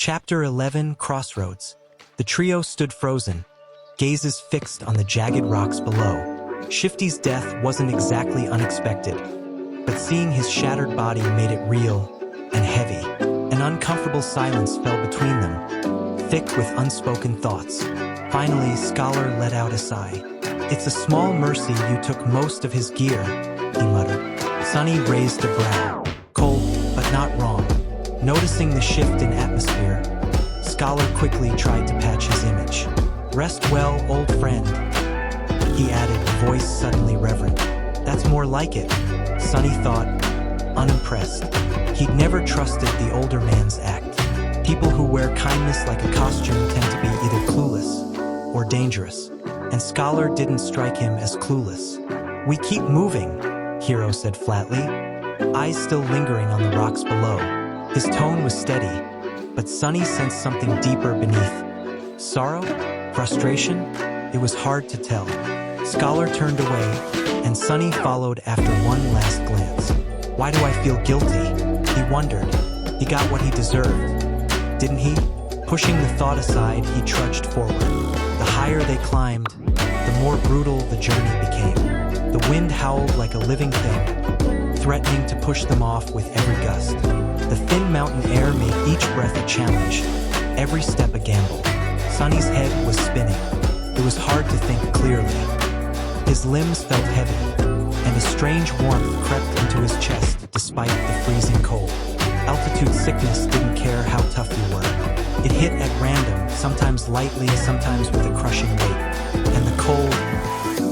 Chapter 11, Crossroads. The trio stood frozen, gazes fixed on the jagged rocks below. Shifty's death wasn't exactly unexpected, but seeing his shattered body made it real and heavy. An uncomfortable silence fell between them, thick with unspoken thoughts. Finally, Scholar let out a sigh. "It's a small mercy you took most of his gear," he muttered. Sonny raised a brow. Cold, but not wrong. Noticing the shift in atmosphere, Scholar quickly tried to patch his image. "Rest well, old friend," he added, voice suddenly reverent. "That's more like it," Sonny thought, unimpressed. He'd never trusted the older man's act. People who wear kindness like a costume tend to be either clueless or dangerous, and Scholar didn't strike him as clueless. "We keep moving," Hero said flatly, eyes still lingering on the rocks below. His tone was steady, but Sonny sensed something deeper beneath. Sorrow? Frustration? It was hard to tell. Scholar turned away, and Sonny followed after one last glance. "Why do I feel guilty?" he wondered. He got what he deserved, didn't he? Pushing the thought aside, he trudged forward. The higher they climbed, the more brutal the journey became. The wind howled like a living thing, threatening to push them off with every gust. The thin mountain air made each breath a challenge, every step a gamble. Sonny's head was spinning. It was hard to think clearly. His limbs felt heavy, and a strange warmth crept into his chest despite the freezing cold. Altitude sickness didn't care how tough you were. It hit at random, sometimes lightly, sometimes with a crushing weight. And the cold,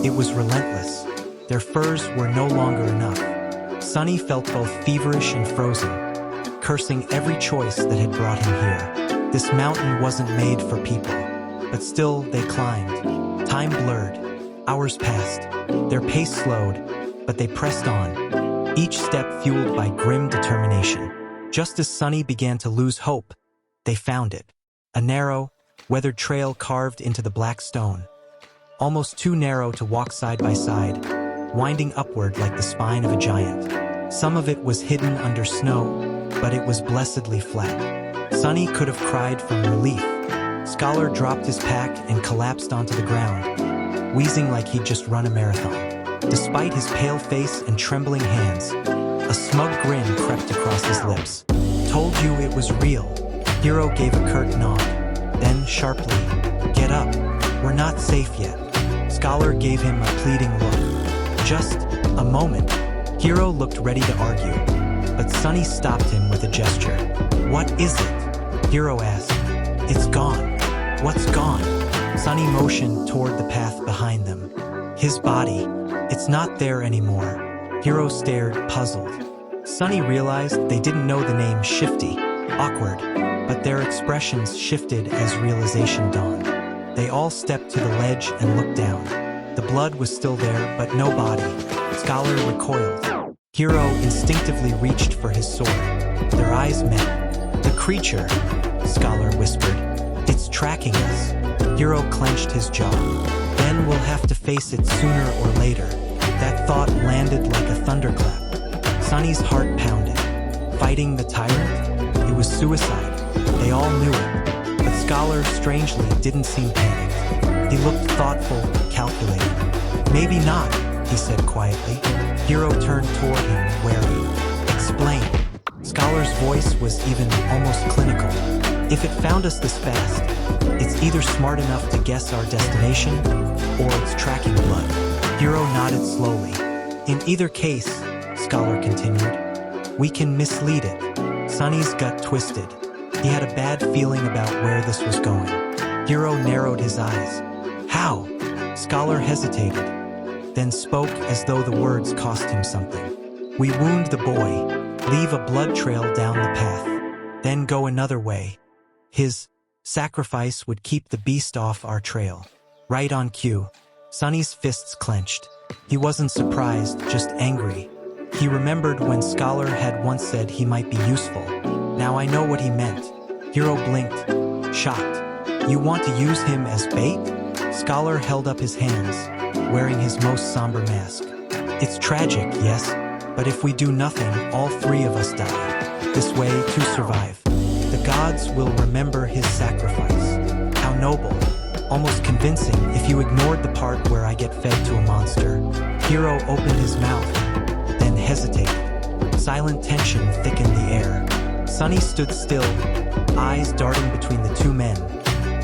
it was relentless. Their furs were no longer enough. Sonny felt both feverish and frozen, cursing every choice that had brought him here. This mountain wasn't made for people, but still they climbed. Time blurred. Hours passed. Their pace slowed, but they pressed on, each step fueled by grim determination. Just as Sonny began to lose hope, they found it. A narrow, weathered trail carved into the black stone. Almost too narrow to walk side by side, winding upward like the spine of a giant. Some of it was hidden under snow, but it was blessedly flat. Sonny could have cried from relief. Scholar dropped his pack and collapsed onto the ground, wheezing like he'd just run a marathon. Despite his pale face and trembling hands, a smug grin crept across his lips. "Told you it was real." Hero gave a curt nod. Then, sharply, "Get up. We're not safe yet." Scholar gave him a pleading look. "Just a moment." Hero looked ready to argue, but Sonny stopped him with a gesture. "What is it?" Hero asked. "It's gone." "What's gone?" Sonny motioned toward the path behind them. "His body. It's not there anymore." Hero stared, puzzled. Sonny realized they didn't know the name Shifty. Awkward, but their expressions shifted as realization dawned. They all stepped to the ledge and looked down. The blood was still there, but no body. Scholar recoiled. Hero instinctively reached for his sword. Their eyes met. "The creature," Scholar whispered. "It's tracking us." Hero clenched his jaw. "Then we'll have to face it sooner or later." That thought landed like a thunderclap. Sonny's heart pounded. Fighting the tyrant? It was suicide. They all knew it. But Scholar, strangely, didn't seem panicked. He looked thoughtful, calculated. "Maybe not," he said quietly. Hero turned toward him, wary. "Explain." Scholar's voice was even almost clinical. "If it found us this fast, it's either smart enough to guess our destination, or it's tracking blood." Hero nodded slowly. "In either case," Scholar continued, "we can mislead it." Sonny's gut twisted. He had a bad feeling about where this was going. Hero narrowed his eyes. "How?" Scholar hesitated, then spoke as though the words cost him something. "We wound the boy, leave a blood trail down the path, then go another way. His sacrifice would keep the beast off our trail." Right on cue. Sonny's fists clenched. He wasn't surprised, just angry. He remembered when Scholar had once said he might be useful. Now I know what he meant. Hero blinked, shocked. "You want to use him as bait?" Scholar held up his hands, wearing his most somber mask. "It's tragic, yes, but if we do nothing, all three of us die. This way, to survive." The gods will remember his sacrifice. How noble, almost convincing if you ignored the part where I get fed to a monster. Hero opened his mouth, then hesitated. Silent tension thickened the air. Sunny stood still, eyes darting between the two men,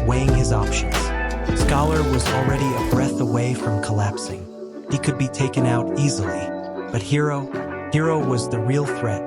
weighing his options. Scholar was already a breath away from collapsing. He could be taken out easily, but Hero was the real threat.